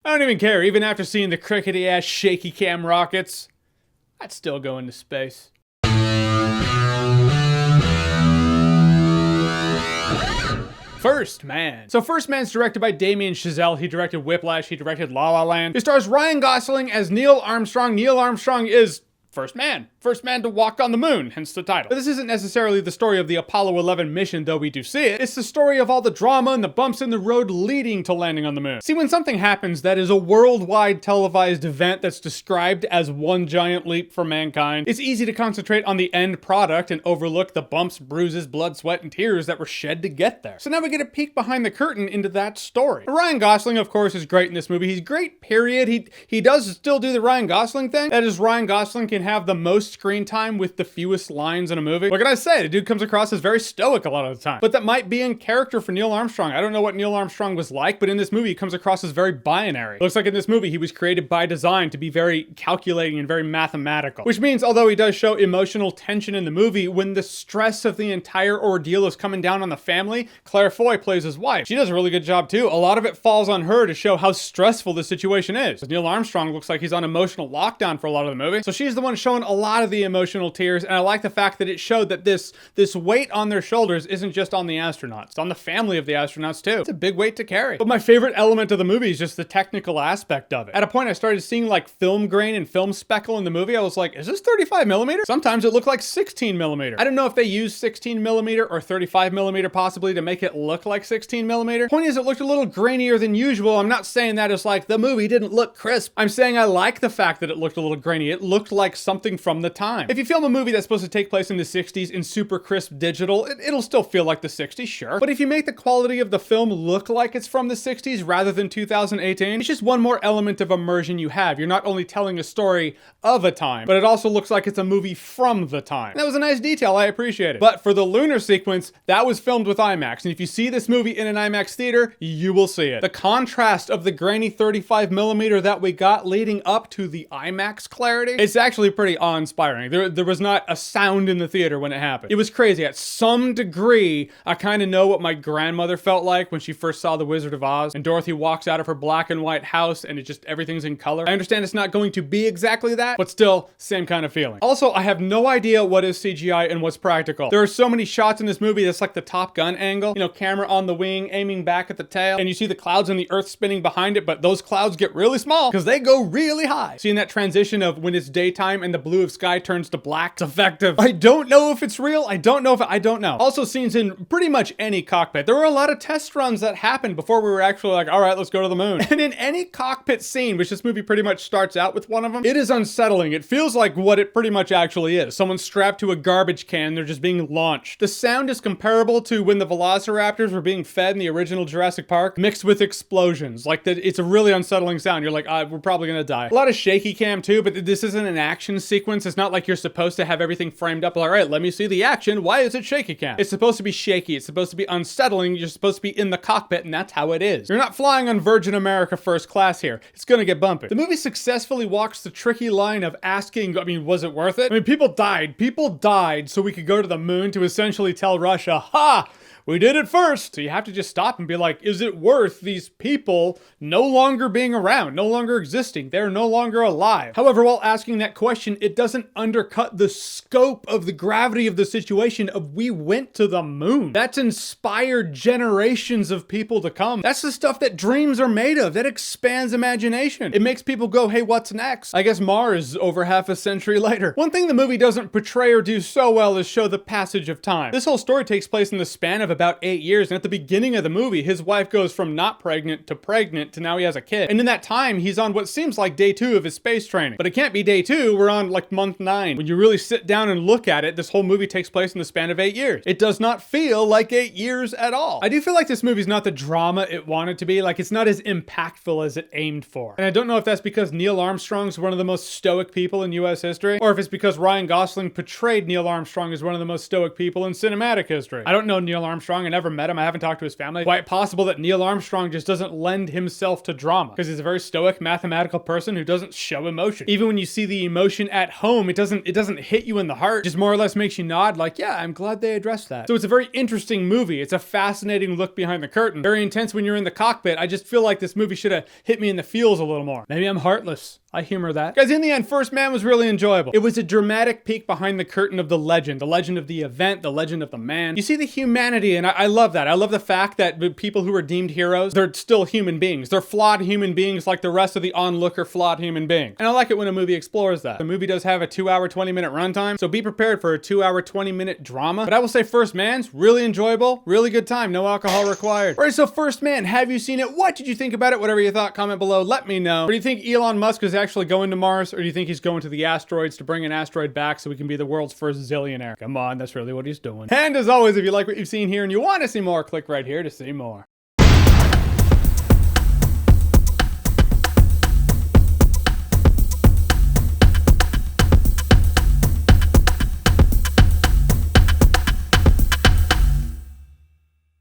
I don't even care, even after seeing the crickety-ass shaky cam rockets, I'd still go into space. First Man. So First Man's directed by Damien Chazelle. He directed Whiplash, he directed La La Land. It stars Ryan Gosling as Neil Armstrong. Neil Armstrong is first man to walk on the moon, hence the title. But this isn't necessarily the story of the Apollo 11 mission, though we do see it. It's the story of all the drama and the bumps in the road leading to landing on the moon. See, when something happens that is a worldwide televised event that's described as one giant leap for mankind, it's easy to concentrate on the end product and overlook the bumps, bruises, blood, sweat, and tears that were shed to get there. So now we get a peek behind the curtain into that story. Ryan Gosling, of course, is great in this movie. He's great, period. He does still do the Ryan Gosling thing. That is, Ryan Gosling can have the most screen time with the fewest lines in a movie. What can I say? The dude comes across as very stoic a lot of the time. But that might be in character for Neil Armstrong. I don't know what Neil Armstrong was like, but in this movie, he comes across as very binary. It looks like in this movie, he was created by design to be very calculating and very mathematical. Which means, although he does show emotional tension in the movie, when the stress of the entire ordeal is coming down on the family, Claire Foy plays his wife. She does a really good job too. A lot of it falls on her to show how stressful the situation is. Neil Armstrong looks like he's on emotional lockdown for a lot of the movie. So she's the one showing a lot of the emotional tears, and I like the fact that it showed that this weight on their shoulders isn't just on the astronauts. It's on the family of the astronauts too. It's a big weight to carry. But my favorite element of the movie is just the technical aspect of it. At a point I started seeing like film grain and film speckle in the movie. I was like, is this 35mm? Sometimes it looked like 16mm. I don't know if they used 16mm or 35mm possibly to make it look like 16mm. Point is, it looked a little grainier than usual. I'm not saying that as like the movie didn't look crisp. I'm saying I like the fact that it looked a little grainy. It looked like something from the time. If you film a movie that's supposed to take place in the 60s in super crisp digital, it'll still feel like the 60s, sure. But if you make the quality of the film look like it's from the 60s rather than 2018, it's just one more element of immersion you have. You're not only telling a story of a time, but it also looks like it's a movie from the time. And that was a nice detail, I appreciate it. But for the lunar sequence, that was filmed with IMAX. And if you see this movie in an IMAX theater, you will see it. The contrast of the grainy 35mm that we got leading up to the IMAX clarity, it's actually pretty awe-inspiring. There was not a sound in the theater when it happened. It was crazy. At some degree, I kind of know what my grandmother felt like when she first saw The Wizard of Oz and Dorothy walks out of her black and white house and everything's in color. I understand it's not going to be exactly that, but still, same kind of feeling. Also, I have no idea what is CGI and what's practical. There are so many shots in this movie that's like the Top Gun angle, you know, camera on the wing, aiming back at the tail, and you see the clouds and the earth spinning behind it, but those clouds get really small because they go really high. Seeing that transition of when it's daytime and the blue of sky turns to black, it's effective. I don't know if it's real. I don't know. Also, scenes in pretty much any cockpit. There were a lot of test runs that happened before we were actually like, all right, let's go to the moon. And in any cockpit scene, which this movie pretty much starts out with one of them, it is unsettling. It feels like what it pretty much actually is. Someone strapped to a garbage can, they're just being launched. The sound is comparable to when the velociraptors were being fed in the original Jurassic Park, mixed with explosions. Like, it's a really unsettling sound. You're like, we're probably gonna die. A lot of shaky cam too, but this isn't an action sequence. It's not like you're supposed to have everything framed up. All right, let me see the action. Why is it shaky cam? It's supposed to be shaky. It's supposed to be unsettling. You're supposed to be in the cockpit, and that's how it is. You're not flying on Virgin America first class here. It's gonna get bumpy. The movie successfully walks the tricky line of asking, was it worth it? People died. People died so we could go to the moon to essentially tell Russia, ha! We did it first. So you have to just stop and be like, is it worth these people no longer being around, no longer existing? They're no longer alive. However, while asking that question, it doesn't undercut the scope of the gravity of the situation of we went to the moon. That's inspired generations of people to come. That's the stuff that dreams are made of. That expands imagination. It makes people go, hey, what's next? I guess Mars over half a century later. One thing the movie doesn't portray or do so well is show the passage of time. This whole story takes place in the span of about 8 years, and at the beginning of the movie, his wife goes from not pregnant to now he has a kid. And in that time, he's on what seems like day 2 of his space training. But it can't be day 2, we're on like month 9. When you really sit down and look at it, this whole movie takes place in the span of 8 years. It does not feel like 8 years at all. I do feel like this movie's not the drama it wanted to be. Like, it's not as impactful as it aimed for. And I don't know if that's because Neil Armstrong's one of the most stoic people in US history, or if it's because Ryan Gosling portrayed Neil Armstrong as one of the most stoic people in cinematic history. I don't know Neil Armstrong Armstrong. I never met him. I haven't talked to his family. Quite possible that Neil Armstrong just doesn't lend himself to drama because he's a very stoic, mathematical person who doesn't show emotion. Even when you see the emotion at home, it doesn't hit you in the heart. It just more or less makes you nod like, yeah, I'm glad they addressed that. So it's a very interesting movie. It's a fascinating look behind the curtain. Very intense when you're in the cockpit. I just feel like this movie should have hit me in the feels a little more. Maybe I'm heartless. I humor that. Guys, in the end, First Man was really enjoyable. It was a dramatic peek behind the curtain of the legend of the event, the legend of the man. You see the humanity, and I love that. I love the fact that people who are deemed heroes, they're still human beings. They're flawed human beings like the rest of the onlooker flawed human being. And I like it when a movie explores that. The movie does have a 2-hour, 20-minute runtime, so be prepared for a 2-hour, 20-minute drama. But I will say First Man's really enjoyable, really good time, no alcohol required. All right, so First Man, have you seen it? What did you think about it? Whatever you thought, comment below, let me know. Or do you think Elon Musk is actually going to Mars, or do you think he's going to the asteroids to bring an asteroid back so we can be the world's first zillionaire? Come on, that's really what he's doing. And as always, if you like what you've seen here and you want to see more, click right here to see more.